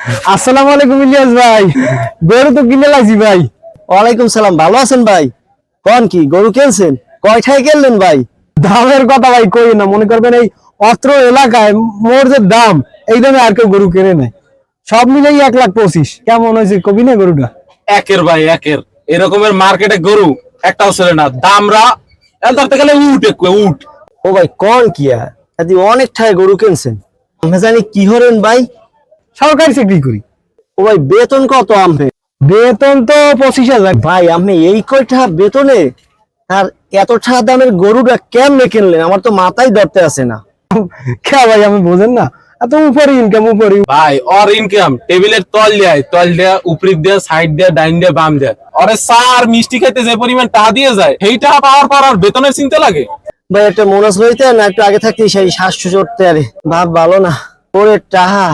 আসসালামু আলাইকুম ইলিয়াস ভাই, গরু তো কিনে লাগছি ভাই। ওয়ালাইকুম সালাম, ভালো আছেন ভাই? কোন কি গরু কিনছেন? কয়টায় কিনলেন ভাই? দামের কথা ভাই কই না, মনে করবেন এই অত্র এলাকায় মোর যে দাম, এই দামে আর কেউ গরু কেনে নাই। সব মিলেই 1,25,000। কেমন হয়েছে কবি না গরুটা? একের ভাই একের এরকমের মার্কেটে গরু একটাও ছেলে না, দামরা ধরতে গেলে উঠ। ও ভাই কোন কি আর আদি অনেক ঠায় গরু কিনছেন? আমি জানি কি হরেন ভাই? সরকারি চাকরি করি। ও ভাই বেতন কত আমনে? বেতন তো 25,000। ভাই আপনি এই কয়টা বেতনে আর এত টাকা দামের গরুটা কেমনে কিনলেন? আমার তো মাথায় ধরতে আসে না। কে ভাই, আমি বোঝেন না? এত উপরে ইনকাম উপরে। ভাই ওর ইনকাম টেবিলের তল দেয়া উপরি দেয়া সাইড দেয়া ডাইন দেয়া বাম দেয়া, ওরে সার মিষ্টি খেতে যে পরিমাণ টাকা দিয়ে যায়, সেই টাকা পাওয়ার পর আর বেতনের চিন্তা লাগে? ভাই একটা মোনাস লইতে না, একটু আগে থাকতে সেই শ্বাস চড়তে আরে ভাব ভালো না। ওরে টাহা